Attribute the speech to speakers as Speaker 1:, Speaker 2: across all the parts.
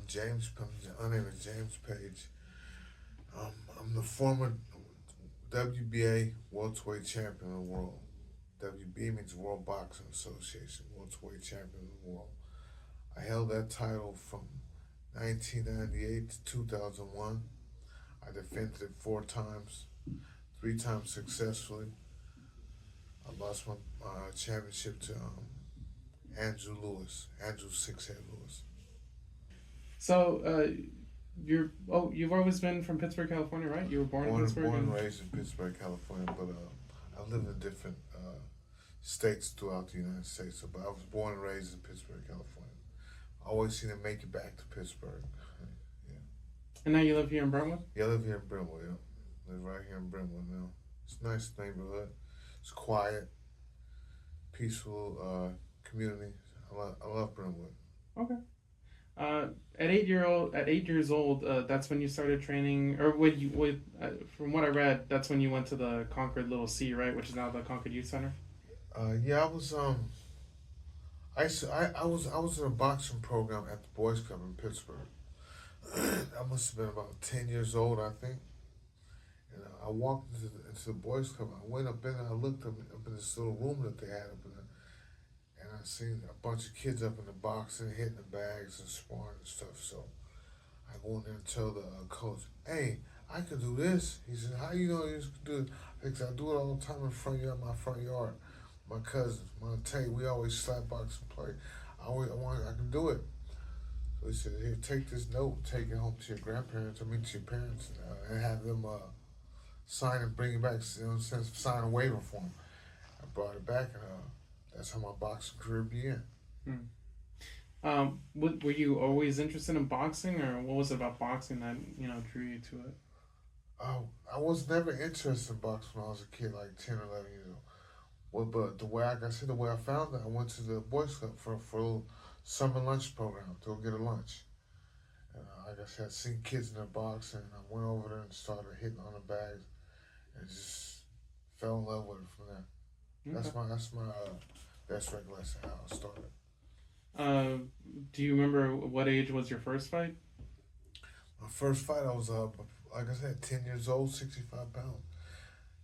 Speaker 1: My name is James Page. I'm the former WBA welterweight champion of the world. WBA means World Boxing Association, welterweight champion of the world. I held that title from 1998 to 2001. I defended it 4 times, 3 times successfully. I lost my championship to Andrew Sixhead Lewis.
Speaker 2: So, you've always been from Pittsburgh, California, right? You were born in Pittsburgh.
Speaker 1: Born and raised in Pittsburgh, California, but I lived in different states throughout the United States. So, but I was born and raised in Pittsburgh, California. I always seem to make it back to Pittsburgh. Yeah.
Speaker 2: And now you live here in Brentwood.
Speaker 1: Yeah, I live here in Brentwood. Yeah, live right here in Brentwood now. It's a nice neighborhood. It's quiet, peaceful community. I love Brentwood.
Speaker 2: Okay. At 8 years old, that's when you started training, or from what I read, that's when you went to the Concord Little C, right, which is now the Concord Youth Center.
Speaker 1: Yeah, I was I was in a boxing program at the Boys Club in Pittsburgh. I must have been about 10 years old, I think. And I walked into the Boys Club. I went up in there. I looked up in this little room that they had up in there, and I seen a bunch of kids up in the boxing, hitting the bags and sparring and stuff. So I go in there and tell the coach, "Hey, I could do this." He said, "How you know you could do it?" I do it all the time in my front yard. My cousins, my Tay, we always slap box and play. I can do it. So he said, "Here, take this note, take it home to your grandparents, to your parents, and have them sign and bring it back. You know, sign a waiver form." I brought it back, and that's how my boxing career began.
Speaker 2: Hmm. Were you always interested in boxing, or what was it about boxing that drew you to it?
Speaker 1: I was never interested in boxing when I was a kid, like 10 or 11 years old. Well, but the way I found it, I went to the Boys Club for a little summer lunch program to go get a lunch. And like I said, I seen kids in their boxing, and I went over there and started hitting on the bags, and just fell in love with it from there.
Speaker 2: Okay.
Speaker 1: That's my best recollection of how it started.
Speaker 2: Uh, do you remember what age was your first fight?
Speaker 1: My first fight, I was like I said, 10 years old, 65 pounds.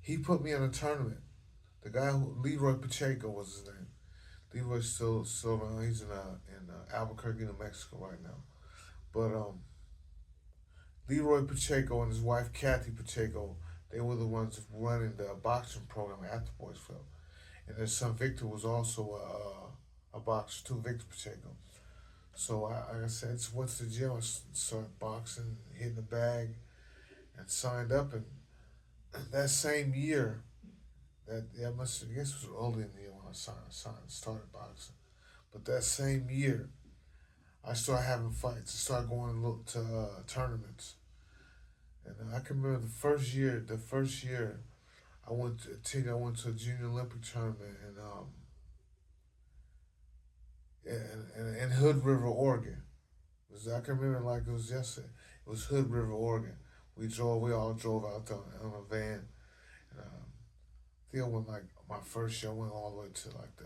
Speaker 1: He put me in a tournament. The guy Leroy Pacheco was his name. Leroy's still around. He's in Albuquerque, New Mexico right now. But Leroy Pacheco and his wife Kathy Pacheco, they were the ones running the boxing program at the Boys Club. And their son Victor was also a boxer too, Victor Pacheco. So like I said, I went to the gym. I started boxing, hitting the bag, and signed up. And that same year, I guess it was early in the year when I started boxing. But that same year, I started having fights. I started going to tournaments. And I can remember the first year. I went to a junior Olympic tournament in Hood River, Oregon. I can remember like it was yesterday. It was Hood River, Oregon. We all drove out there on a van. And, I think I went like my first year. I went all the way to like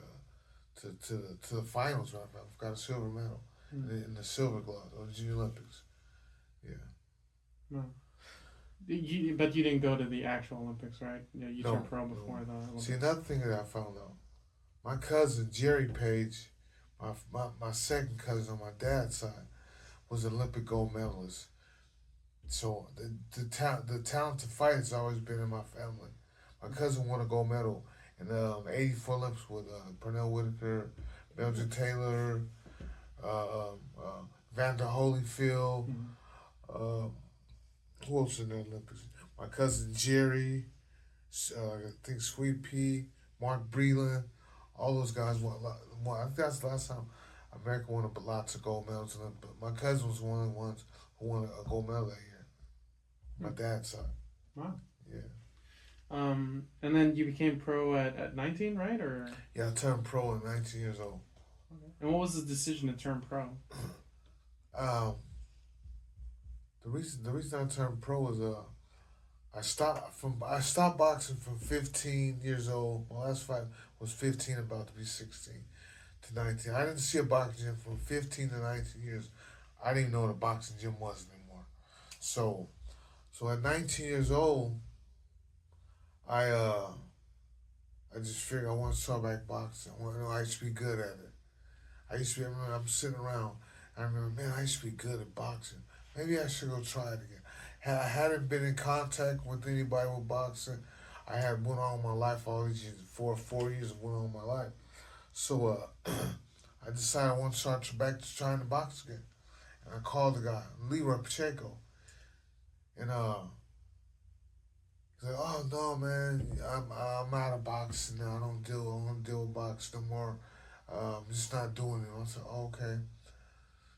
Speaker 1: to the finals. Right? I've got a silver medal in the silver glove of the Junior Olympics. Yeah.
Speaker 2: No. But you didn't go to the actual Olympics, right? Yeah, you
Speaker 1: No,
Speaker 2: turned pro before
Speaker 1: no.
Speaker 2: the Olympics.
Speaker 1: See, another thing that I found out, my cousin Jerry Page, my second cousin on my dad's side, was an Olympic gold medalist. So the talent to fight has always been in my family. My cousin won a gold medal in the '84 Olympics with Pernell Whitaker, Belgian Taylor, Vander Holyfield.
Speaker 2: Mm-hmm.
Speaker 1: Who else in the Olympics? My cousin Jerry, I think Sweet Pea, Mark Breland, all those guys won a lot. I think that's the last time America won lots of gold medals. But my cousin was one of the ones who won a gold medal that year. My dad's side.
Speaker 2: Wow.
Speaker 1: Yeah.
Speaker 2: And then you became pro at 19, right? Or
Speaker 1: Yeah, I turned pro at 19 years old.
Speaker 2: okay. And what was the decision to turn pro?
Speaker 1: Um, the reason I turned pro was I stopped boxing from 15 years old. My last fight was 15, about to be 16 to 19. I didn't see a boxing gym from 15 to 19 years. I didn't even know what a boxing gym was anymore. So, at 19 years old, I I just figured I want to start back boxing. I used to be good at it. I used to be. I remember I'm sitting around. I remember, man, I used to be good at boxing. Maybe I should go try it again. I hadn't been in contact with anybody with boxing. I had went on my life all these years, 4 years of went on my life. So I decided I want to start back to trying to box again. And I called the guy, Leroy Pacheco, and he's like, "Oh no, man, I'm out of boxing now. I don't deal with boxing no more. I'm just not doing it." I said, oh, "Okay."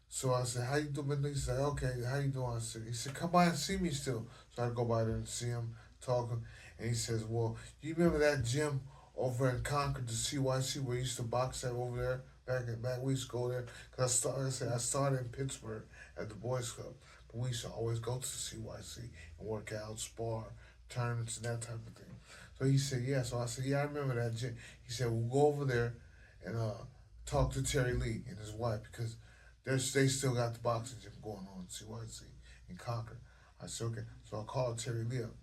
Speaker 1: So I said, "How you doing?" He said, "Okay, how you doing?" He said, "Come by and see me still." So I go by there and see him, talking, and he says, "Well, you remember that gym over in Concord, the CYC, where you used to box at over there? Back we used to go there, cause I started in Pittsburgh at the Boys Club, but we used to always go to the CYC and work out, spar, tournaments, and that type of thing." So he said, "Yeah." So I said, "Yeah, I remember that gym." He said, "We'll go over there and talk to Terry Lee and his wife, because they still got the boxing gym going on in CYC in Concord." I said, "Okay." So I called Terry Lee up.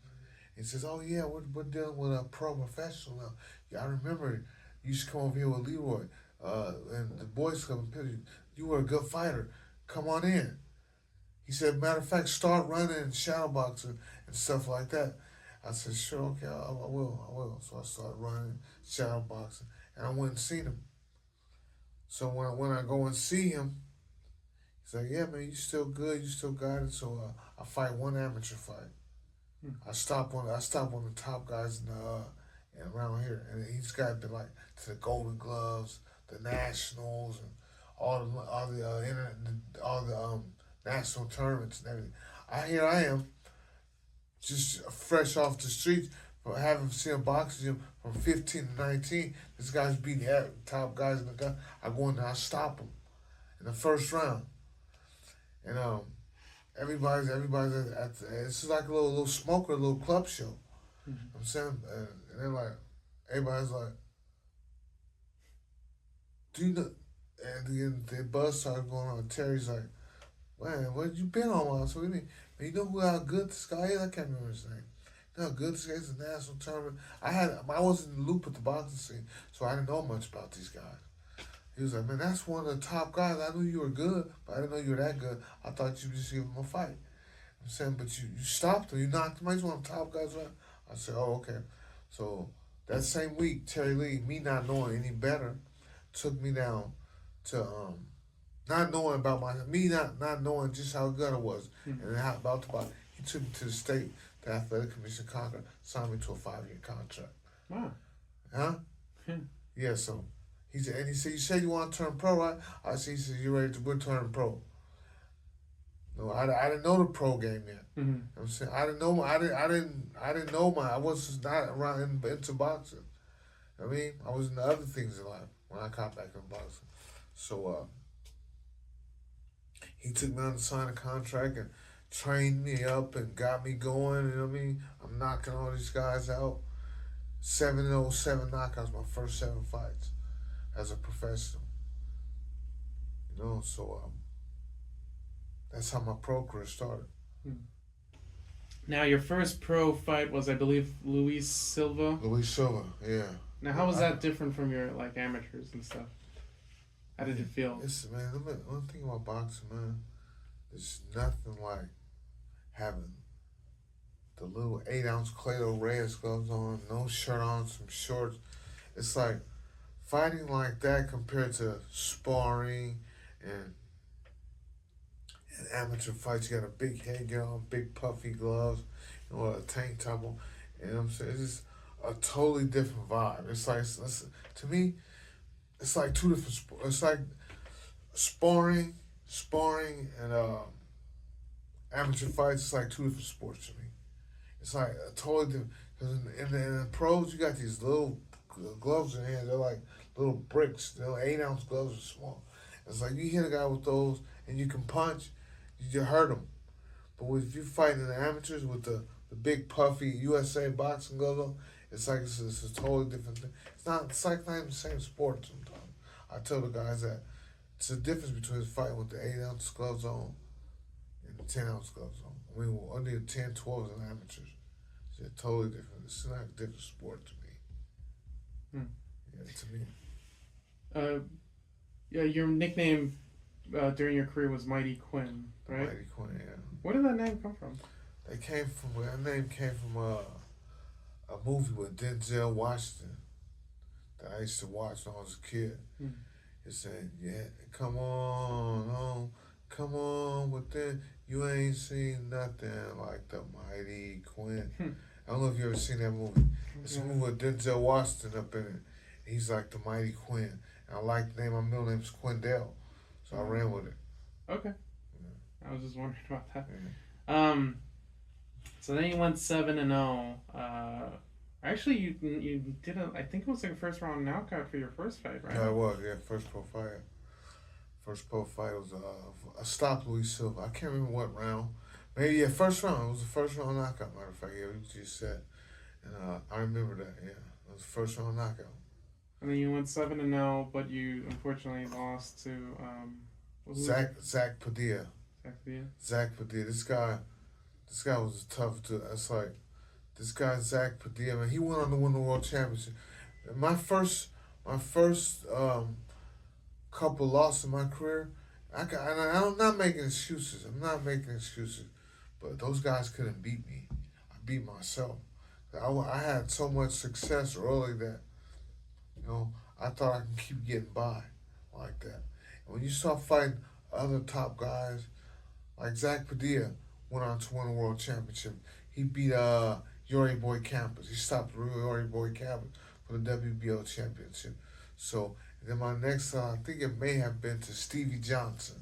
Speaker 1: He says, "Oh yeah, we're dealing with a pro professional now. Yeah, I remember you used to come over here with Leroy, and the Boys Club in Pittsburgh. You were a good fighter. Come on in." He said, "Matter of fact, start running and shadow boxing and stuff like that." I said, "Sure, okay, I will." So I started running, shadow boxing, and I went and seen him. So when I go and see him, he's like, "Yeah, man, you still good, you still got it." So I fight one amateur fight. I stop one of the top guys around here, and he's got been like to the Golden Gloves, the Nationals, and all the national tournaments and everything. Here I am, just fresh off the streets from having seen a boxing gym from 15 to 19. This guy's beating the top guys in the gun. I go in there, I stop him in the first round, and everybody's it's like a little smoker, a little club show.
Speaker 2: Mm-hmm.
Speaker 1: I'm saying, and they're like, everybody's like, "Do you know?" And the buzz started going on. Terry's like, "Man, what you been on?" So what do you mean? "Man, you know how good this guy is?" I can't remember his name. "You know how good this guy is in the national tournament?" I wasn't in the loop with the boxing scene, so I didn't know much about these guys. He was like, "Man, that's one of the top guys. I knew you were good, but I didn't know you were that good. I thought you would just give him a fight." I'm saying, "But you stopped him. You knocked him out. He's one of the top guys." Right? I said, "Oh, okay." So that same week, Terry Lee, me not knowing any better, took me down to not knowing about me not knowing just how good I was,
Speaker 2: Mm-hmm.
Speaker 1: and how about the box. He took me to the state, the athletic commission Concord, signed me to a 5-year contract.
Speaker 2: Wow.
Speaker 1: Huh? Yeah. So he said, "You said you want to turn pro, right?" I said, "He said, you ready to we're turning pro." No, I didn't know the pro game yet.
Speaker 2: Mm-hmm.
Speaker 1: I'm saying I didn't know I was not around into boxing. I mean, I was into other things in life when I got back in boxing. So he took me on to sign a contract and trained me up and got me going. You know what I mean? I'm knocking all these guys out. 7-0, 7 knockouts, my first 7 fights as a professional. So that's how my pro career started.
Speaker 2: Now, your first pro fight was, I believe, Luis Silva.
Speaker 1: Luis Silva, yeah.
Speaker 2: Now, how was that different from your amateurs and stuff? How did it feel?
Speaker 1: Man, one thing about boxing, man, there's nothing like having the little 8-ounce Clado Reyes gloves on, no shirt on, some shorts. It's like fighting like that compared to sparring and amateur fights. You got a big headgear on, big puffy gloves, a tank top on. And I'm saying, it's just a totally different vibe. It's like, to me, it's like two different sports. It's like sparring, and amateur fights. It's like two different sports to me. It's like a totally different. Because in the pros, you got these little gloves in here. They're like little bricks. They're 8-ounce gloves are small. It's like you hit a guy with those and you can punch, you just hurt him. But if you fight in the amateurs with the big puffy USA boxing gloves on, it's like it's a totally different thing. It's like not even the same sport sometimes. I tell the guys that It's a difference between fighting with the 8-ounce gloves on and the 10-ounce gloves on. I mean, only the 10, 12 and amateurs. It's totally different. It's not a different sport to me. Yeah, to me.
Speaker 2: Yeah, your nickname during your career was Mighty Quinn, right?
Speaker 1: Mighty Quinn, yeah.
Speaker 2: Where did that name come from?
Speaker 1: That name came from a movie with Denzel Washington that I used to watch when I was a kid. It said, yeah, come on, but then you ain't seen nothing like the Mighty Quinn. I don't know if you ever seen that movie. It's a movie with Denzel Washington up in it. He's like the Mighty Quinn. And I like the name, my middle name's Quindell. So I ran with it.
Speaker 2: Okay.
Speaker 1: Yeah.
Speaker 2: I was just wondering about that.
Speaker 1: Yeah.
Speaker 2: So then you went 7-0. Actually, you did I think it was like a first round knockout for your first fight, right?
Speaker 1: Yeah, it was. Yeah, first pro fight. First pro fight was a stop Luis Silva. I can't remember what round. Maybe first round. It was the first round knockout. Matter of fact, yeah, you just said, and I remember that. Yeah, it was the first round knockout.
Speaker 2: And then you went 7-0, but you unfortunately lost to
Speaker 1: Zach Padilla. Zach Padilla. This guy was tough too. That's like this guy Zach Padilla. Man, he went on to win the world championship. My first couple losses in my career, I'm not making excuses. But those guys couldn't beat me. I beat myself. I had so much success early that, I thought I can keep getting by like that. And when you start fighting other top guys, like Zach Padilla went on to win a world championship. He beat Yuri Boy Campos. He stopped Yuri Boy Campos for the WBO championship. So then my next, I think it may have been to Stevie Johnson,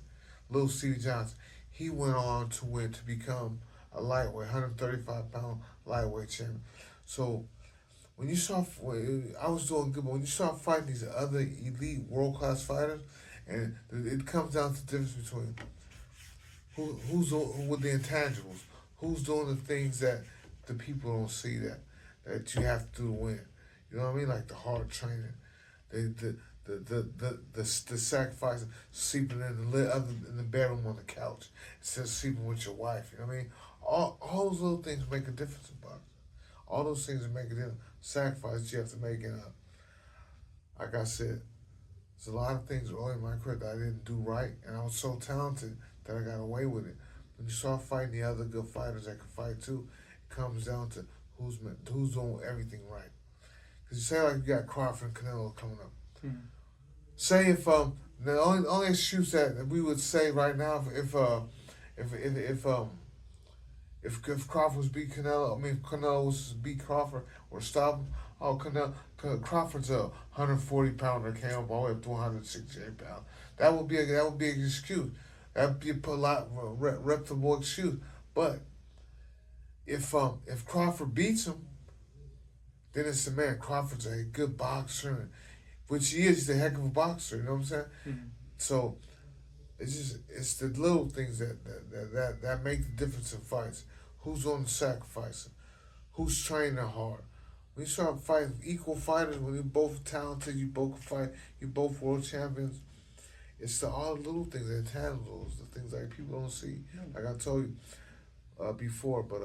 Speaker 1: little Stevie Johnson. He went on to become a lightweight, 135-pound lightweight champion. So when you start, I was doing good, but when you start fighting these other elite world-class fighters, and it comes down to the difference between who's with the intangibles, who's doing the things that the people don't see that you have to do to win. You know what I mean? Like the hard training, the sacrifice of sleeping in the bedroom on the couch instead of sleeping with your wife. You know what I mean? All those little things make a difference in boxing. All those things make a difference. Sacrifice you have to make. And like I said, there's a lot of things early in my career that I didn't do right, and I was so talented that I got away with it. When you start fighting the other good fighters that can fight too, it comes down to who's doing everything right. Because you say like you got Crawford and Canelo coming up. Say if the only excuse that we would say right now if Crawford was beat Canelo, Canelo was beat Crawford or stop him. Oh, Crawford's a 140-pounder, came up all the way up to 168 pounds. That would be an excuse. That would be a lot reputable excuse. But if Crawford beats him, then it's the man. Crawford's a good boxer, which he is. He's a heck of a boxer. You know what I'm saying? So it's the little things that make the difference in fights. Who's on the sacrificing? Who's training hard? When you start fighting equal fighters, when you're both talented, you both fight, you're both world champions. It's all the little things, the intangibles, the things like people don't see. Like I told you before, but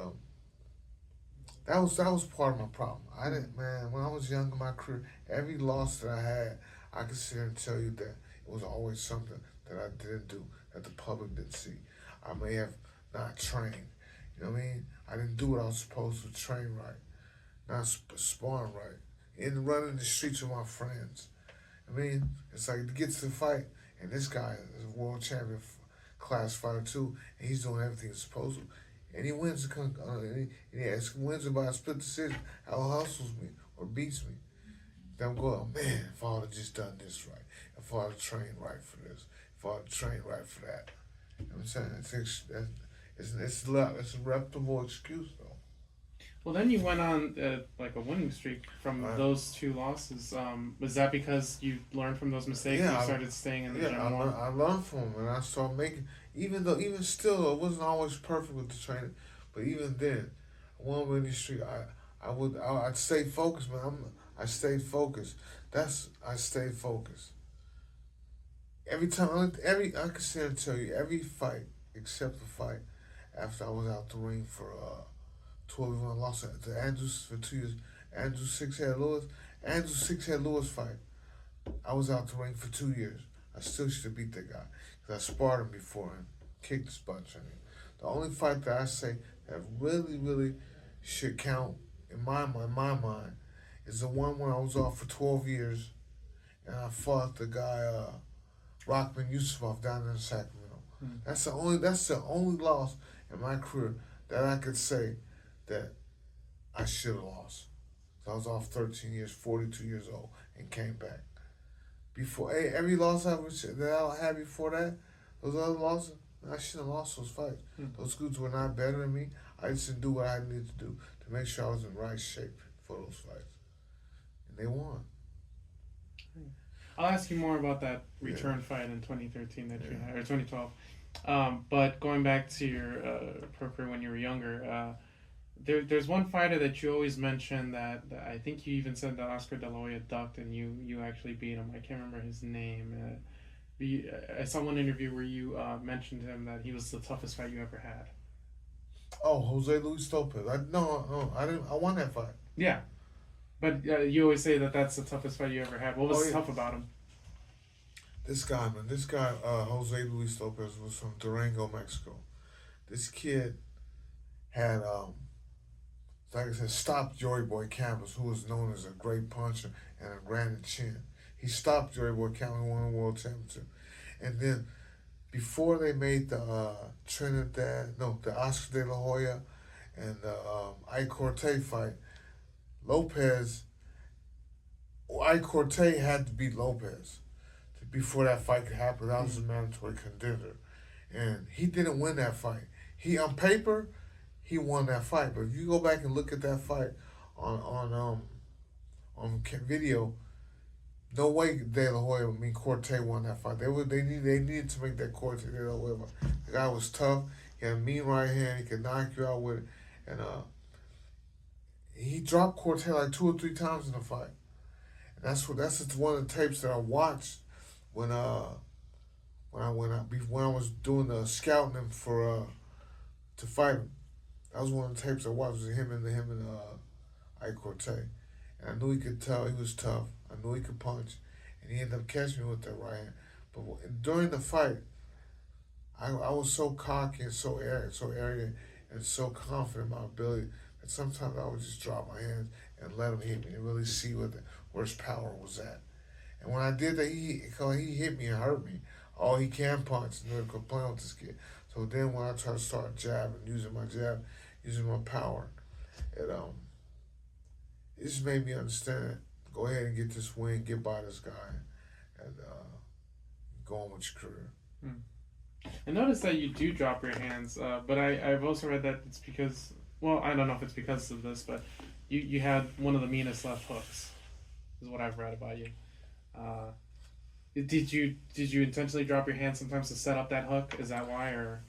Speaker 1: that was part of my problem. I didn't, man. When I was young in my career, every loss that I had, I could sit here and tell you that it was always something that I didn't do that the public didn't see. I may have not trained. You know what I mean? I didn't do what I was supposed to train right, not sparring right, running the streets with my friends. I mean, it's like to get to the fight, and this guy is a world champion class fighter too, and he's doing everything he's supposed to. And he wins wins it by a split decision, out-hustles me or beats me. Then I'm going, oh, man, if I would have just done this right, if I would have trained right for this, if I would have trained right for that. You know what I'm saying? It's a reputable excuse, though.
Speaker 2: Well, then you went on like a winning streak from those two losses. Was that because you learned from those mistakes and you started staying in the gym more?
Speaker 1: I learned from them, and I started making. Even still, it wasn't always perfect with the training, but even then, one winning streak, I'd stay focused, man. I stayed focused. I stayed focused. every time, I can sit and tell you every fight except the fight after I was out the ring for 12 when I lost to Andrews for 2 years. Andrew Six-Head Lewis. Andrew Six-Head Lewis fight. I was out the ring for 2 years. I still should have beat that guy because I sparred him before and kicked his butt. I mean, the only fight that I say that really should count in my mind is the one when I was off for 12 years and I fought the guy Rockman Yusufov down in Sacramento.
Speaker 2: Mm.
Speaker 1: That's the only loss in my career that I could say that I should have lost. So I was off 13 years, 42 years old, and came back. Before every loss that I had before that, those other losses, I shouldn't have lost those fights.
Speaker 2: Mm.
Speaker 1: Those dudes were not better than me. I just didn't do what I needed to do to make sure I was in right shape for those fights, and they won.
Speaker 2: I'll ask you more about that return fight in 2013 that you had, or 2012. But going back to your pro career when you were younger, there's one fighter that you always mention that I think you even said that Oscar De La Hoya ducked and you actually beat him. I can't remember his name. I saw one interview where you mentioned him that he was the toughest fight you ever had.
Speaker 1: Oh, Jose Luis Lopez. I didn't. I won that fight.
Speaker 2: Yeah, but you always say that that's the toughest fight you ever had. What was tough about him?
Speaker 1: This guy, Jose Luis Lopez, was from Durango, Mexico. This kid had, like I said, stopped Joey Boy Campos, who was known as a great puncher and a granite chin. He stopped Joey Boy Campos and won a world championship. And then, before they made the the Oscar De La Hoya and the Ike Corte fight, Ike Corte had to beat Lopez before that fight could happen. That was a mandatory contender, and he didn't win that fight. He on paper, he won that fight, but if you go back and look at that fight on video, no way De La Hoya, Corte won that fight. They needed to make that Corte De La Hoya fight. The guy was tough. He had a mean right hand. He could knock you out with it, and he dropped Corte like 2 or 3 times in the fight. And that's one of the tapes that I watched when I was doing the scouting him for to fight him. That was one of the tapes I watched, was him and Ike Corte. And I knew he could tell he was tough. I knew he could punch, and he ended up catching me with that right hand. But during the fight, I was so cocky and so arrogant and so confident in my ability that sometimes I would just drop my hands and let him hit me and really see where his power was at. And when I did that, he hit me and hurt me. Oh, he can punch, and they're complaining with this kid. So then when I tried to start jabbing, using my jab, using my power, it just made me understand, go ahead and get this win, get by this guy, and go on with your career.
Speaker 2: I noticed that you do drop your hands, but I've also read that it's because, well, I don't know if it's because of this, but you had one of the meanest left hooks, is what I've read about you. Did you intentionally drop your hand sometimes to set up that hook? Is that why, or?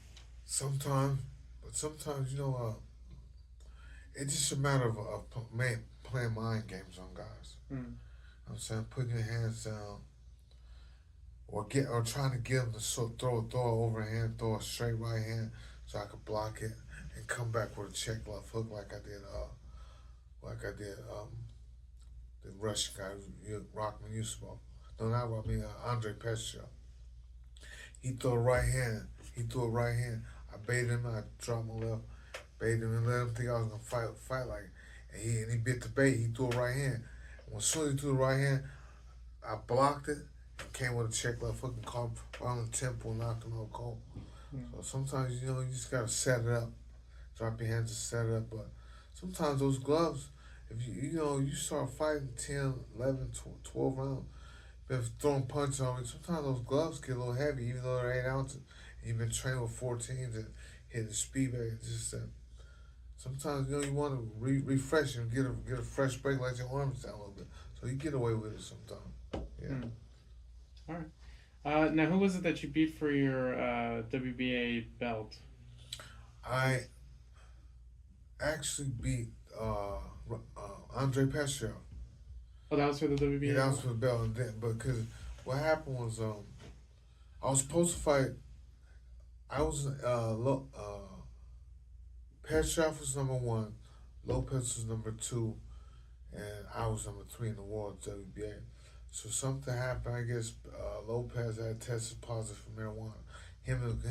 Speaker 1: Sometimes, but sometimes it's just a matter of playing mind games on guys. I'm saying putting your hands down, or trying to get them to throw an overhand, throw a straight right hand, so I could block it and come back with a check left hook like I did the Russian guy, Rockman Yusufov. No, not Rockman, Andre Petrov. He threw a right hand. I baited him. I dropped my left, baited him, and let him think I was gonna fight like. And he bit the bait. He threw a right hand. And as soon as he threw the right hand, I blocked it and came with a check left hook and caught him on the temple and knocked him out cold. So sometimes you just gotta set it up. Drop your hands and set it up. But sometimes those gloves, if you start fighting 10, 11, 12 rounds, been throwing punches on me, sometimes those gloves get a little heavy, even though they're 8 ounces. And you've been training with 14s and hitting the speed bag. It's just that sometimes you want to refresh and get a fresh break, let your arms down a little bit, so you get away with it sometimes. Yeah.
Speaker 2: All right. Now, who was it that you beat for your WBA belt?
Speaker 1: I actually beat Andre Petrov.
Speaker 2: Oh, that was for the WBA?
Speaker 1: Yeah, that was for the belt. And then, because what happened was I was supposed to fight. I was Petrov was number one, Lopez was number two, and I was number three in the world WBA. So something happened. I guess Lopez had tested positive for marijuana. Him and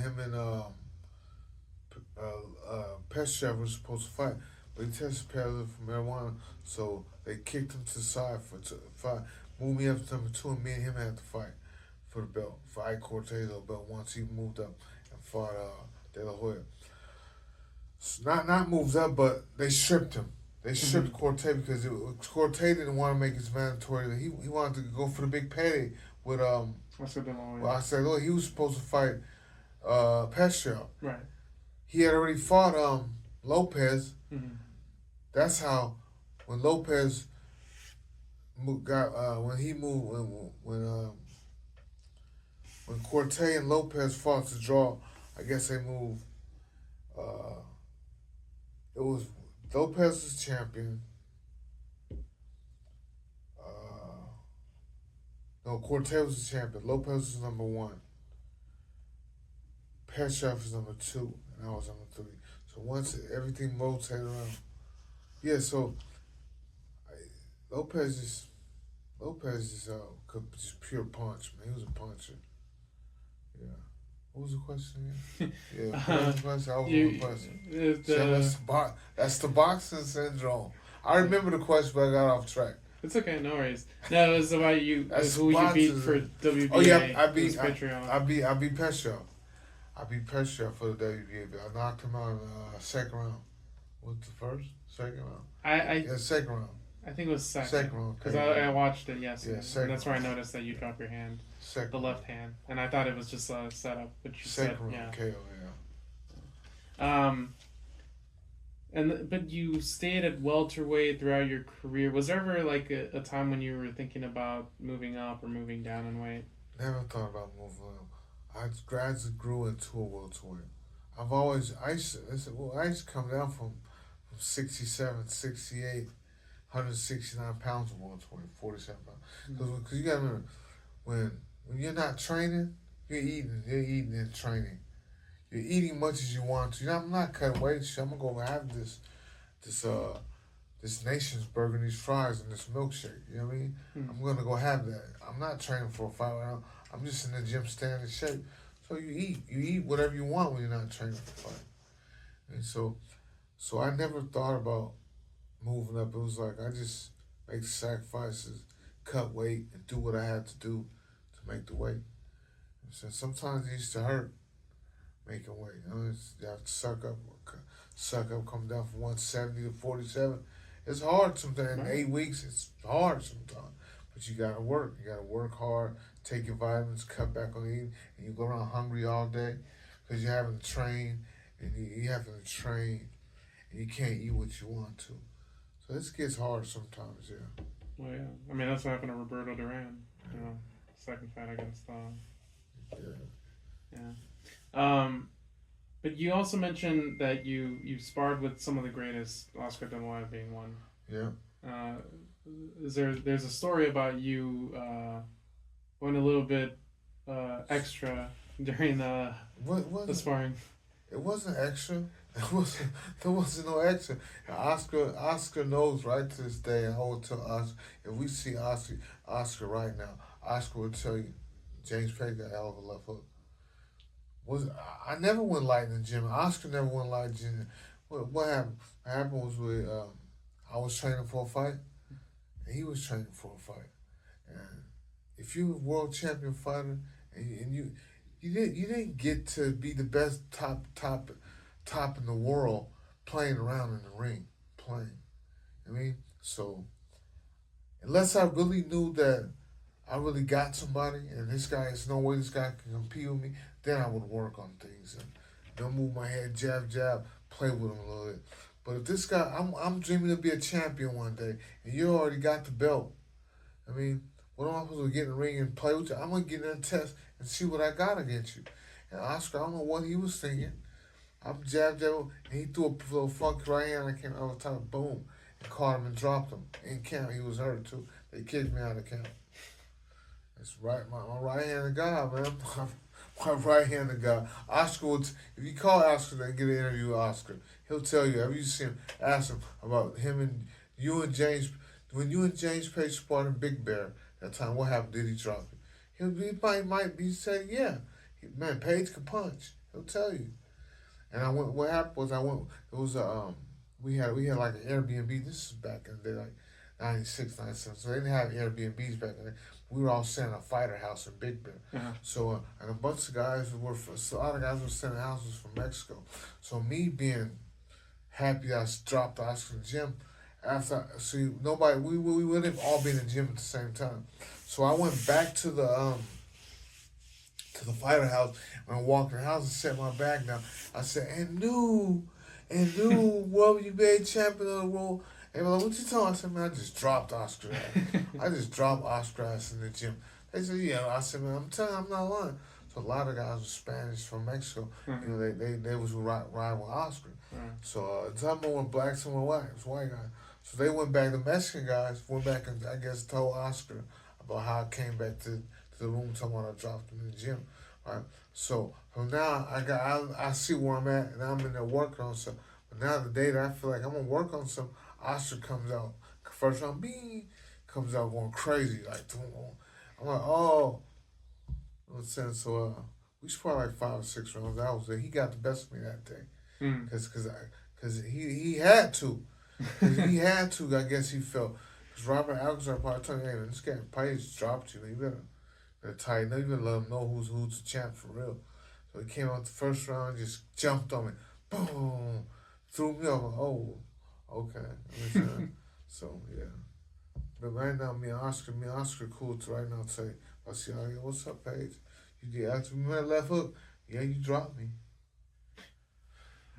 Speaker 1: Petrov was supposed to fight, but he tested positive for marijuana. So they kicked him to the side to fight. Moved me up to number two, and me and him had to fight for the belt, for Ike Cortez belt once he moved up and fought De La Hoya. Not moved up, but they stripped him. They stripped Cortez because Cortez didn't want to make his mandatory. He wanted to go for the big payday with I said, look, he was supposed to fight Petrov.
Speaker 2: Right.
Speaker 1: He had already fought Lopez.
Speaker 2: Mm-hmm.
Speaker 1: That's how when Lopez got when he moved when Cortez and Lopez fought to draw, I guess they moved. It was Lopez was champion. No, Cortez was the champion. Lopez was number one. Petrov was number two, and I was number three. So once everything rotated around, yeah. So Lopez just pure punch, man. He was a puncher. Yeah. What was the question again? Yeah, what was the question? I was on the question. That's the boxing syndrome. I remember the question, but I got off track.
Speaker 2: It's okay, no worries. No, it was about you.
Speaker 1: That's
Speaker 2: who you beat for WBA.
Speaker 1: Oh yeah, I beat
Speaker 2: Petrov.
Speaker 1: I beat Petrov. I beat Petrov for the WBA. I knocked him out in the second round. What's the first? Second round. Second round.
Speaker 2: I think it was second.
Speaker 1: Second round.
Speaker 2: Because I watched it yesterday.
Speaker 1: Yeah,
Speaker 2: and that's where I noticed that you dropped your hand.
Speaker 1: Second.
Speaker 2: The left hand. And I thought it was just a setup, but you
Speaker 1: second
Speaker 2: said,
Speaker 1: round
Speaker 2: yeah.
Speaker 1: KO, yeah.
Speaker 2: But you stayed at welterweight throughout your career. Was there ever like a time when you were thinking about moving up or moving down in weight?
Speaker 1: Never thought about moving up. I gradually grew into a welterweight. I used to come down from 67, 68, 169 pounds of welterweight, 47 pounds. Because you got to remember, when you're not training, you're eating and training. You're eating much as you want to. I'm not cutting weight. I'm gonna go have this Nation's burger, and these fries, and this milkshake. You know what I mean? I'm gonna go have that. I'm not training for a fight. I'm just in the gym, staying in shape. So you eat whatever you want when you're not training for a fight. And so I never thought about moving up. It was like I just make the sacrifices, cut weight, and do what I had to do to make the weight. So sometimes it used to hurt making weight. You have to suck up, come down from 170 to 47. It's hard sometimes. In 8 weeks, it's hard sometimes. But you gotta work. You gotta work hard, take your vitamins, cut back on eating, and you go around hungry all day because you're having to train, and you having to train, and you can't eat what you want to. So this gets hard sometimes, yeah.
Speaker 2: Well, yeah. I mean, that's what happened to Roberto Duran. You know, second fight against. Yeah. But you also mentioned that you sparred with some of the greatest, Oscar De La Hoya being one.
Speaker 1: Yeah.
Speaker 2: There's a story about you going a little bit extra during the sparring.
Speaker 1: It wasn't extra. There wasn't no extra. Oscar knows right to this day, and I will tell Oscar, if we see Oscar right now, Oscar will tell you, James Page got a hell of a left hook. I never went light in the gym. Oscar never went light in the gym. What happened? What happened was I was training for a fight, and he was training for a fight. And if you're a world champion fighter, and you didn't get to be the best top in the world playing around in the ring, playing. I mean, so unless I really knew that I really got somebody, and there's no way this guy can compete with me, then I would work on things and don't move my head, jab, play with him a little bit. But if this guy, I'm dreaming to be a champion one day, and you already got the belt. I mean, what am I supposed to get in the ring and play with you? I'm gonna get in a test and see what I got against you. And Oscar, I don't know what he was thinking. I'm jab, and he threw a little funky right hand. I came over top, boom, and caught him and dropped him. In camp, he was hurt too. They kicked me out of camp. That's right, my right-handed guy, man. my right-handed guy. Oscar would, if you call Oscar and get an interview with Oscar, he'll tell you. Have you seen him? Ask him about him and you and James. When you and James Page sparred in Big Bear that time, what happened? Did he drop you? Might be saying, yeah, man, Page can punch. He'll tell you. And I went. What happened was I went. It was we had like an Airbnb. This is back in the day, like 96, 97. So they didn't have Airbnbs back then. We were all staying in a fighter house in Big Bear.
Speaker 2: Uh-huh.
Speaker 1: So and a bunch of guys so a lot of guys were sending houses from Mexico. So me being happy I dropped the Oscar in the gym. After see nobody we wouldn't have all been in the gym at the same time. So I went back to the fighter house and I walked in the house and set my bag down. I said, and new WBA champion of the world. And like, what you talking? I said, man, I just dropped Oscar. I just dropped Oscar ass in the gym. They said, yeah. I said, man, I'm telling you, I'm not lying. So a lot of guys were Spanish from Mexico.
Speaker 2: Mm-hmm.
Speaker 1: You know, they was riding with Oscar.
Speaker 2: Mm-hmm.
Speaker 1: So some were black, some were white. It was white guys. So they went back. The Mexican guys went back and I guess told Oscar about how I came back to the room talking about I dropped him in the gym. Right. So now I see where I'm at and I'm in there working on something. But now the day that I feel like I'm gonna work on something, Oscar comes out first round, bing, comes out going crazy like. I'm like, oh. So we sparred like 5 or 6 rounds. I was there. He got the best of me that day, cause he had to, he had to. I guess he felt. Cause Robert Alcazar probably told me, hey man, this guy Page dropped you. Man. You better tighten up. You better let him know who's the champ for real. So he came out the first round, just jumped on me, boom, threw me over. Oh, okay. So yeah. But right now, me and Oscar cool to right now say, I see, oh, yeah, what's up, Paige? You did after me that left hook. Yeah, you dropped me.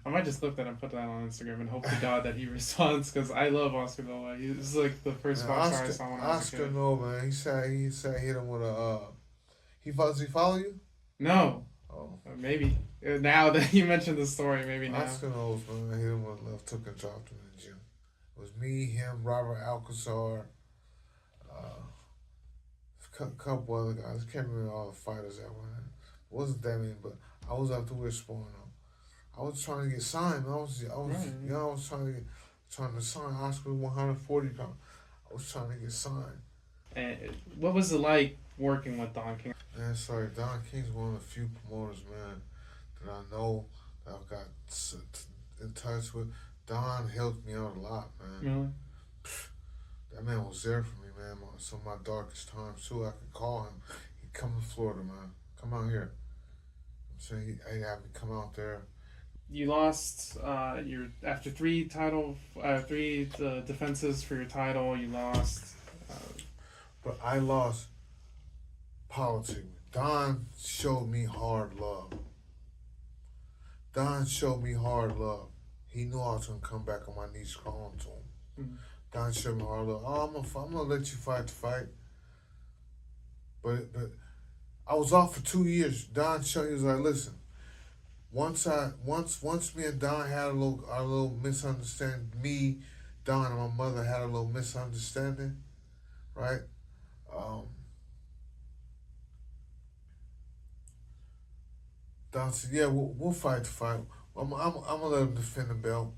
Speaker 2: I might just clip that and put that on Instagram and hope to God that he responds because I love Oscar Nola. He's like the first boxer I saw when I was a kid.
Speaker 1: Oscar no man. He said hit him with a does he follow you?
Speaker 2: No.
Speaker 1: Oh.
Speaker 2: Maybe. Now that you mentioned the story, maybe now.
Speaker 1: Oscar knows, man. I hit him with a left hook and dropped him in the gym. It was me, him, Robert Alcazar, a couple other guys. I can't remember all the fighters that were in. It wasn't that many, but I was out there sparring them. I was trying to get signed. I was trying to sign Oscar 140 pounds. I was trying to get signed.
Speaker 2: And what was it like working with Don King?
Speaker 1: Man, sorry, Don King's one of the few promoters, man, that I know that I've got in touch with. Don helped me out a lot, man.
Speaker 2: Really?
Speaker 1: That man was there for me, man. Some of my darkest times too. I could call him. He'd come to Florida, man. Come out here. I'm saying he'd have me come out there.
Speaker 2: You lost after three defenses for your title. You lost.
Speaker 1: But I lost politics. Don showed me hard love. He knew I was gonna come back on my knees crawling to him.
Speaker 2: Mm-hmm.
Speaker 1: Don showed me hard love. Oh, I'm gonna let you fight the fight. But I was off for 2 years. Don showed, he was like, listen. Once me and Don had a little misunderstanding, me, Don, and my mother had a little misunderstanding, right? Don said, yeah, we'll fight the fight. I'm gonna let him defend the belt.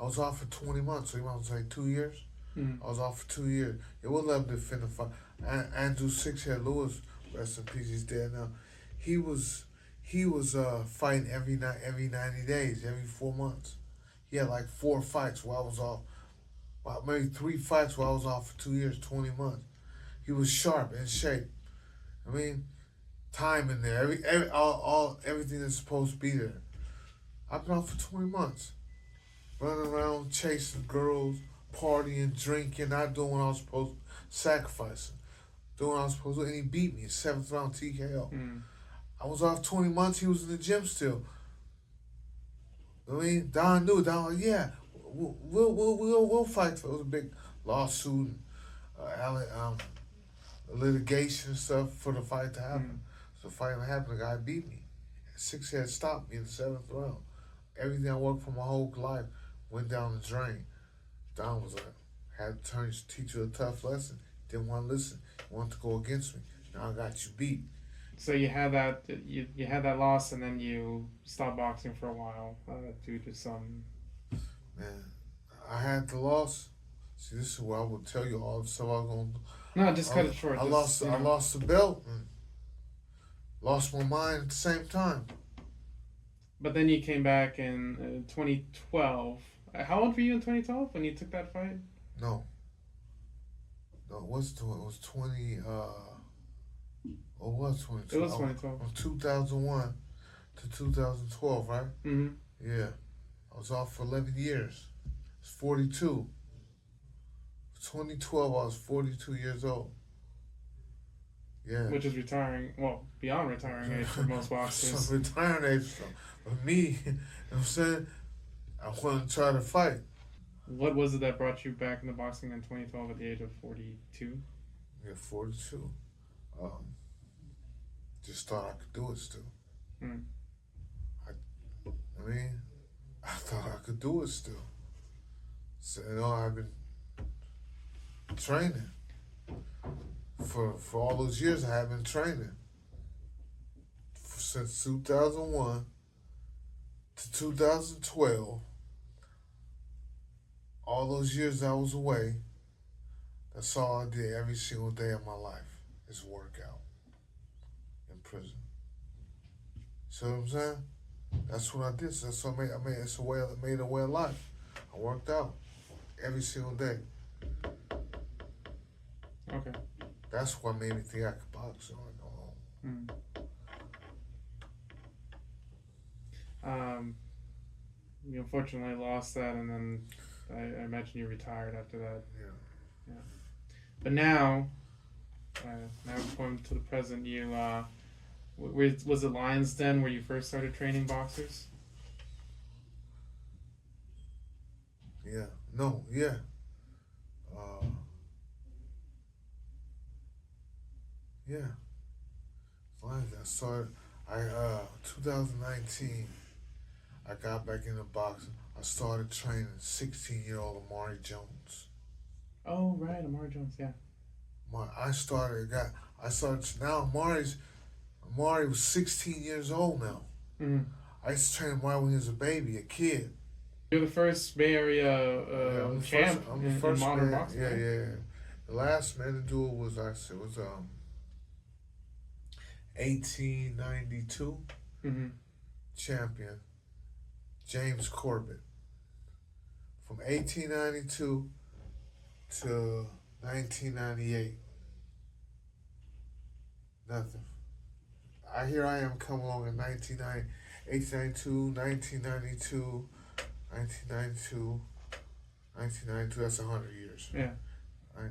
Speaker 1: I was off for 20 months, so you want to say 2 years?
Speaker 2: Mm-hmm.
Speaker 1: I was off for 2 years. Yeah, we'll let him defend the fight. Andrew Sixhead Lewis, rest in peace, he's dead now. He was fighting every 90 days, every 4 months. He had like 4 fights while I was off. Well, maybe 3 fights while I was off for 2 years, 20 months. He was sharp, in shape. I mean, time in there, everything that's supposed to be there. I've been off for 20 months. Running around, chasing girls, partying, drinking, not doing what I was supposed to, sacrificing. Doing what I was supposed to, and he beat me, 7th round TKO.
Speaker 2: Mm.
Speaker 1: I was off 20 months, he was in the gym still. I mean, Don knew, Don like, yeah, we'll fight. For it was a big lawsuit, litigation and stuff for the fight to happen. So the fight happened, the guy beat me. Sixhead stopped me in the 7th round. Everything I worked for my whole life went down the drain. Don was like, had to teach you a tough lesson. Didn't want to listen. Wanted to go against me. Now I got you beat.
Speaker 2: So you had that you had that loss, and then you stopped boxing for a while due to some.
Speaker 1: Man, I had the loss. See, this is where I will tell you all the stuff I was gonna.
Speaker 2: No, just cut it short.
Speaker 1: I
Speaker 2: Just
Speaker 1: lost.
Speaker 2: you
Speaker 1: I
Speaker 2: know.
Speaker 1: lost the belt and lost my mind at the same time.
Speaker 2: But then you came back in 2012. How old were you in 2012 when you took that fight?
Speaker 1: No, no, it was 20. It was 2012.
Speaker 2: It was 2012.
Speaker 1: From 2001 to 2012, right?
Speaker 2: Mm-hmm.
Speaker 1: Yeah, I was off for 11 years. It's 42. 2012, I was 42 years old. Yeah.
Speaker 2: Which is retiring, well, beyond retiring age for most boxers.
Speaker 1: So retiring age. But me, you know what I'm saying? I wanted to try to fight.
Speaker 2: What was it that brought you back into boxing in 2012 at the age of 42?
Speaker 1: Yeah, 42. Um, just thought I could do it still.
Speaker 2: Mm.
Speaker 1: I mean, I thought I could do it still. So, you know, I've been training. For all those years, I have been training. Since 2001 to 2012, all those years I was away, that's all I did every single day of my life is work out in prison. See what I'm saying? That's what I did. So that's what I made it's a way. I made a way of life. I worked out every single day.
Speaker 2: Okay.
Speaker 1: That's what made me think I could box.
Speaker 2: Mm. You unfortunately lost that, and then I imagine you retired after that.
Speaker 1: Yeah.
Speaker 2: But now going to the present, you was it Lions Den where you first started training boxers?
Speaker 1: Yeah. No. Yeah. Yeah. Fine. I started. 2019. I got back into boxing. I started training 16-year-old Amari Jones.
Speaker 2: Oh right, Amari Jones. Yeah.
Speaker 1: I started. Now Amari was 16 years old now.
Speaker 2: Mm-hmm.
Speaker 1: I used to train Amari when he was a baby, a kid.
Speaker 2: You're the first Bay Area champ in modern
Speaker 1: man,
Speaker 2: boxing.
Speaker 1: Yeah,
Speaker 2: right?
Speaker 1: yeah. The last man to do it was 1892
Speaker 2: Mm-hmm.
Speaker 1: champion James Corbett. From 1892 to 1998, nothing. I am coming along in 1892, 1992, 1992, 1992. That's 100 years.
Speaker 2: Yeah.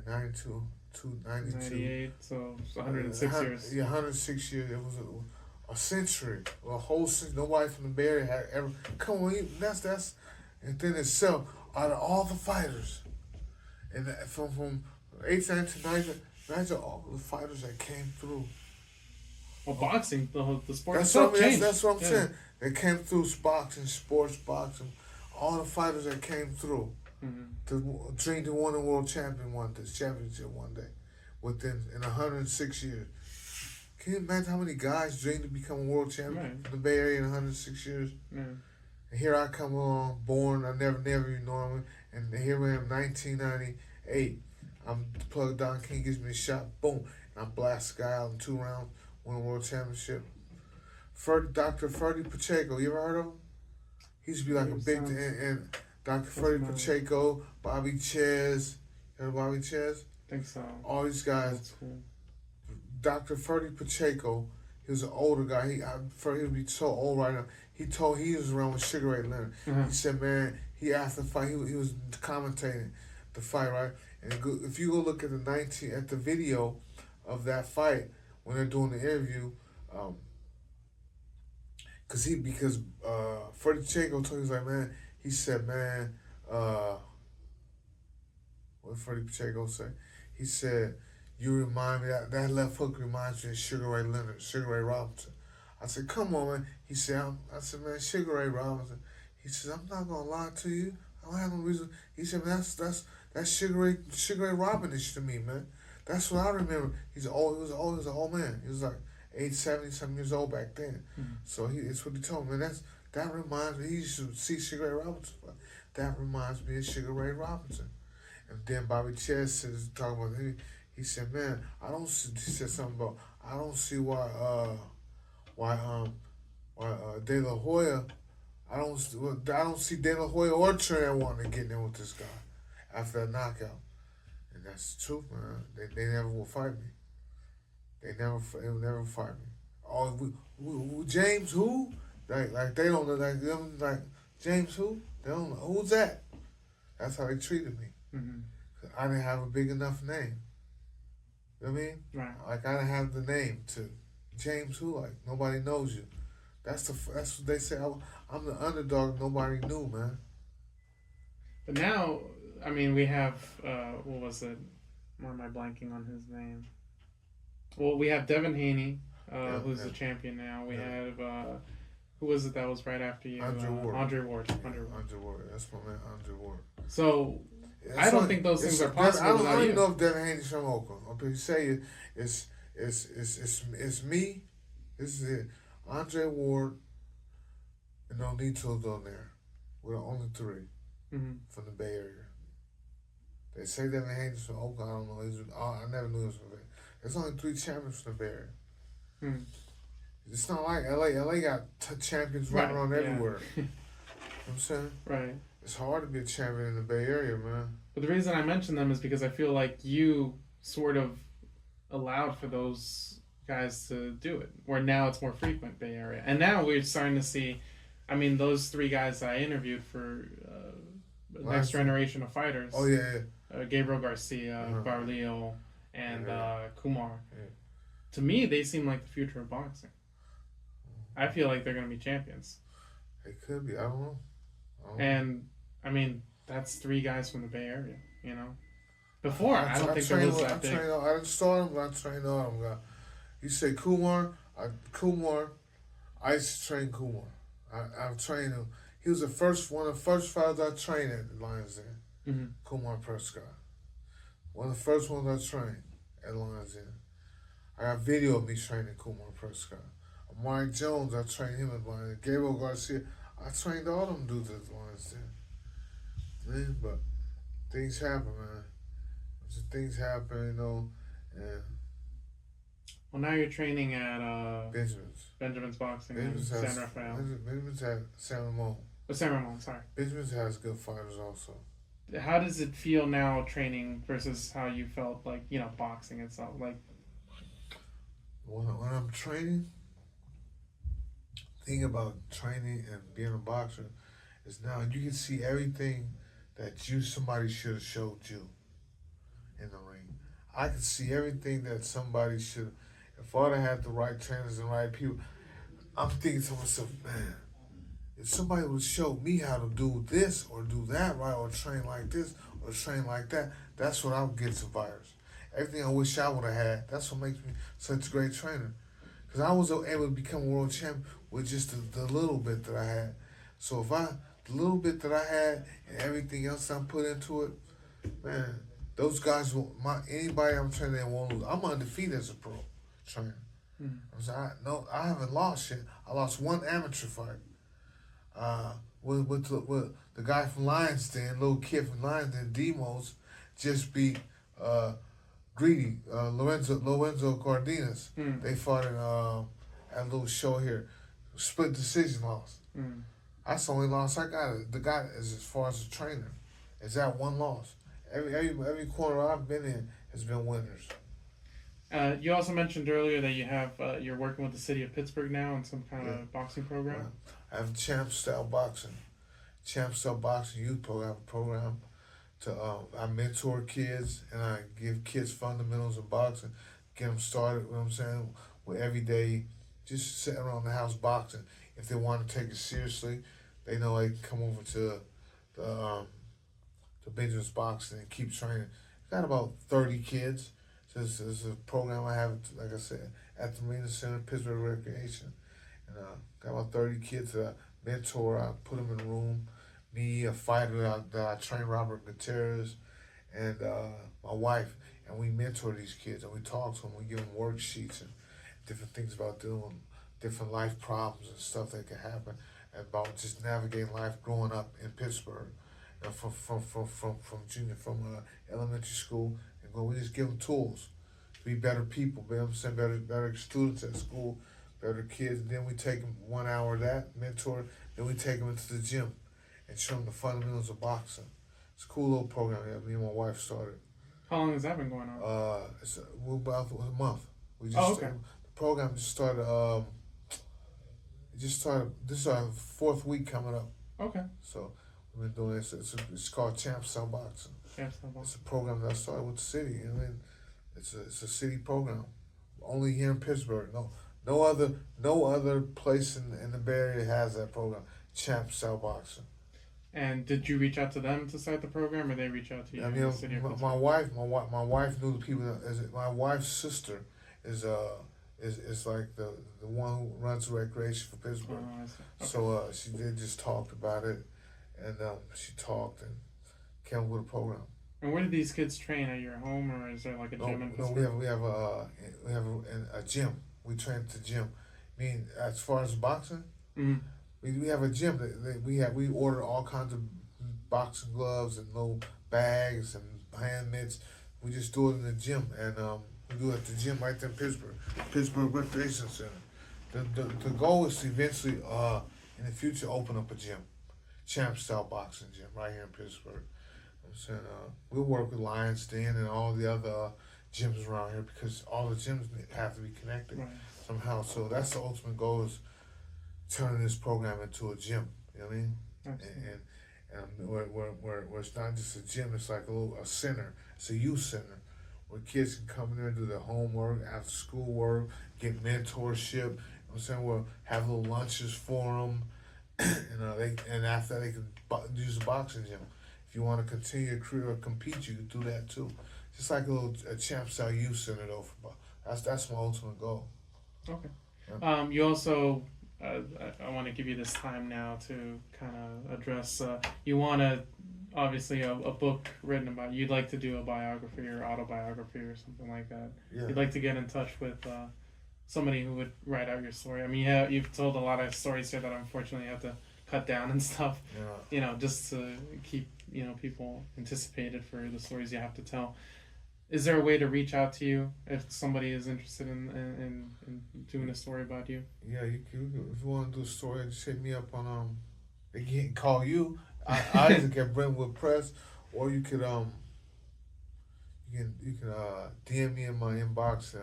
Speaker 1: 92 to 92.
Speaker 2: 98, so it's 106 years.
Speaker 1: Yeah, 106 years. It was a century, a whole century. Nobody from the Bay Area had ever. Come on, that's. And then itself, out of all the fighters, and from 1890 to 90, imagine all the fighters that came through.
Speaker 2: Well, boxing, the sport
Speaker 1: That's
Speaker 2: itself
Speaker 1: what,
Speaker 2: changed.
Speaker 1: that's what I'm saying. They came through boxing, sports boxing, all the fighters that came through.
Speaker 2: Mm-hmm.
Speaker 1: To dream to win a world championship one day, in 106 years. Can you imagine how many guys dream to become a world champion in the Bay Area in 106 years?
Speaker 2: Yeah.
Speaker 1: And here I come along, born, I never even know him, and here I am, 1998. I'm Plug Don King gives me a shot, boom, and I blast the guy out in 2 rounds, win a world championship. Dr. Ferdy Pacheco, you ever heard of him? He used to be like a big, and Dr. Ferdy Pacheco, Bobby Ches, you heard of Bobby Ches?
Speaker 2: I think so.
Speaker 1: All these guys.
Speaker 2: That's cool.
Speaker 1: Dr. Ferdy Pacheco, he was an older guy. He would be so old right now. He was around with Sugar Ray Leonard.
Speaker 2: Uh-huh.
Speaker 1: He said, man, after the fight, he was commentating the fight, right? And if you go look at the video of that fight when they're doing the interview, because Ferdy Pacheco told me, he said, man, what did Ferdy Pacheco say? He said, you remind me, that left hook reminds me of Sugar Ray Leonard, Sugar Ray Robinson. I said, come on, man. He said, I said, man, Sugar Ray Robinson. He says, I'm not going to lie to you. I don't have no reason. He said, man, that's Sugar Ray Robinson to me, man. That's what I remember. He was an old man. He was like 70 some years old back then.
Speaker 2: Mm-hmm.
Speaker 1: So it's what he told me. And that reminds me. He used to see Sugar Ray Robinson. That reminds me of Sugar Ray Robinson. And then Bobby Chess is talking about he said, man, I don't see, he said something about I don't see why De La Hoya I don't see De La Hoya or Trent wanting to get in with this guy after that knockout. And that's the truth, man. They never will fight me. They will never fight me. Oh, James who? Like they don't look like them. Like James who? They don't know who's that. That's how they treated me.
Speaker 2: Mm-hmm.
Speaker 1: I didn't have a big enough name. You know what I mean?
Speaker 2: Right.
Speaker 1: Like I didn't have the name to James who. Like nobody knows you. That's what they say. I'm the underdog. Nobody knew, man.
Speaker 2: But now, I mean, we have what was it? Why am I blanking on his name? Well, we have Devin Haney, who's the champion now. We have who was it that was right after you?
Speaker 1: Andre Ward.
Speaker 2: Andre Ward.
Speaker 1: Andre Ward. That's my man, Andre Ward.
Speaker 2: So I don't think those things are possible.
Speaker 1: I don't even know if Devin Haney's from Oakland. Okay, you say it's me. This is it. Andre Ward and Onito's on there. We're the only three from the Bay Area. They say Devin Haney's from Oakland. I don't know. I never knew he was from the Bay Area. There's only 3 champions from the Bay Area.
Speaker 2: Hmm.
Speaker 1: It's not like LA. LA got champions running around everywhere. You know what I'm saying?
Speaker 2: Right.
Speaker 1: It's hard to be a champion in the Bay Area, man.
Speaker 2: But the reason I mention them is because I feel like you sort of allowed for those guys to do it, where now it's more frequent Bay Area. And now we're starting to see, I mean, those 3 guys that I interviewed for the next generation of fighters.
Speaker 1: Oh, yeah.
Speaker 2: Gabriel Garcia, Barleo, and Kumar.
Speaker 1: Yeah.
Speaker 2: To me, they seem like the future of boxing. I feel like they're going to be champions.
Speaker 1: They could be. I don't know.
Speaker 2: And, I mean, that's 3 guys from the Bay Area, you know? Before, I don't think there was that big.
Speaker 1: I didn't start him, but I trained all of them. You say Kumar, I used to train Kumar. I've trained him. He was one of the first fighters I trained at the Lions Den.
Speaker 2: Mm-hmm.
Speaker 1: Kumar Prescott. One of the first ones I trained at Lions Den. I got video of me training Kumar Prescott. Mike Jones, I trained him at Lions Den. Gabriel Garcia, I trained all them dudes at Lions Den. Man, but things happen, man. Things happen, you know, and
Speaker 2: well, now you're training at Benjamin's Boxing in San Rafael.
Speaker 1: Benjamin's at San Ramon.
Speaker 2: San Ramon, sorry.
Speaker 1: Benjamin's has good fighters also.
Speaker 2: How does it feel now training versus how you felt like, you know, boxing itself? Like
Speaker 1: when I'm training, the thing about training and being a boxer is now you can see everything that somebody should have showed you in the ring. I can see everything that somebody should. If I'd have had the right trainers and right people, I'm thinking to myself, man, if somebody would show me how to do this or do that right, or train like this or train like that, that's what I would get some fighters. Everything I wish I would have had. That's what makes me such a great trainer. Because I was able to become a world champion with just the little bit that I had. So the little bit that I had and everything else I put into it, man, those guys, anybody I'm training, they won't lose. I'm undefeated as a pro trainer. I haven't lost yet. I lost 1 amateur fight. With the guy from Lions Den, little kid from Lions Den, Demos, just beat Greedy, Lorenzo Cardenas. They fought at a little show here. Split decision loss. That's the only loss I got. The guy is as far as a trainer. Is that 1 loss. Every corner I've been in has been winners.
Speaker 2: You also mentioned earlier that you have you're working with the city of Pittsburgh now in some kind of boxing program.
Speaker 1: I have Champ Style Boxing youth program. I have a program to I mentor kids and I give kids fundamentals of boxing, get them started. You know what I'm saying? With every day, just sitting around the house boxing. If they want to take it seriously, they know they can come over to the Benjamin's Boxing and keep training. Got about 30 kids. This is a program I have, like I said, at the Marina Center, Pittsburgh Recreation. And got about 30 kids that I mentor. I put them in a room. Me, a fighter that I train, Robert Gutierrez, and my wife. And we mentor these kids and we talk to them. We give them worksheets and different things about dealing with different life problems and stuff that can happen, and about just navigating life growing up in Pittsburgh, and from junior elementary school, and we just give them tools, to be better people, you know what I'm saying, better students at school, better kids. And then we take them 1 hour of that mentor. Then we take them into the gym and show them the fundamentals of boxing. It's a cool little program that me and my wife started.
Speaker 2: How long has that been going on?
Speaker 1: We're about a month. We just
Speaker 2: Okay.
Speaker 1: The program just started. This is our 4th week coming up.
Speaker 2: Okay.
Speaker 1: So we've been doing this. It's called Champ Style Boxing. It's a program that I started with the city. I mean, it's a city program, only here in Pittsburgh. No other place in the Bay Area has that program. Champ Style Boxing.
Speaker 2: And did you reach out to them to start the program, or they reach out to you?
Speaker 1: I
Speaker 2: in
Speaker 1: mean,
Speaker 2: the city of Pittsburgh?
Speaker 1: my wife knew the people. My wife's sister is like the one who runs the recreation for Pittsburgh.
Speaker 2: Oh, I see. Okay.
Speaker 1: So she did just talked about it, and she talked and came up with a program.
Speaker 2: And where do these kids train? At your home, or is there like a gym in Pittsburgh?
Speaker 1: No, we have a gym. We train at the gym. I mean, as far as boxing, we have a gym that we order all kinds of boxing gloves and little bags and hand mitts. We just do it in the gym, and we do it at the gym right there in Pittsburgh Recreation Center. The goal is to eventually in the future open up a gym, Champ Style Boxing gym right here in Pittsburgh. I'm saying we'll work with Lions Den and all the other gyms around here, because all the gyms have to be connected somehow. So that's the ultimate goal, is turning this program into a gym. You know what I mean? And where it's not just a gym, it's like a center. It's a youth center where kids can come in there and do their homework, after school work, get mentorship. You know what I'm saying? We'll have little lunches for them, and after that they can use the boxing gym. If you want to continue your career or compete, you can do that too. Just like a Champ Style Youth Center though. That's my ultimate goal.
Speaker 2: Okay.
Speaker 1: Yeah.
Speaker 2: You also, I want to give you this time now to kind of address. You want to, obviously, a book written about. You'd like to do a biography or autobiography or something like that.
Speaker 1: Yeah.
Speaker 2: You'd like to get in touch with somebody who would write out your story. I mean, you've told a lot of stories here that unfortunately you have to cut down and stuff.
Speaker 1: Yeah.
Speaker 2: You know, just to keep people anticipated for the stories you have to tell. Is there a way to reach out to you if somebody is interested in doing a story about you?
Speaker 1: Yeah, you can, if you want to do a story, just hit me up on they can call you. I either get Brentwood Press, or you could you can DM me in my inbox,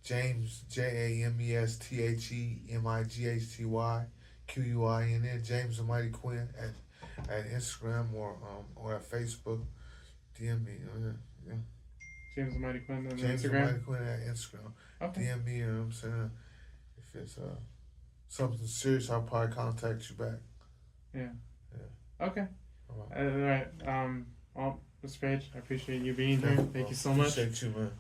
Speaker 1: James JamesTheMightQuinn, James the Mighty Quinn at Instagram or at Facebook. DM me. Yeah.
Speaker 2: James the Mighty Quinn on
Speaker 1: James
Speaker 2: Instagram?
Speaker 1: the Mighty Quinn at Instagram.
Speaker 2: Okay.
Speaker 1: DM me, you know what I'm saying? If it's something serious, I'll probably contact you back.
Speaker 2: Yeah.
Speaker 1: Yeah.
Speaker 2: Okay.
Speaker 1: All right.
Speaker 2: All right. Well, Mr. Page, I appreciate you being here. Thank you so much.
Speaker 1: Appreciate you, man.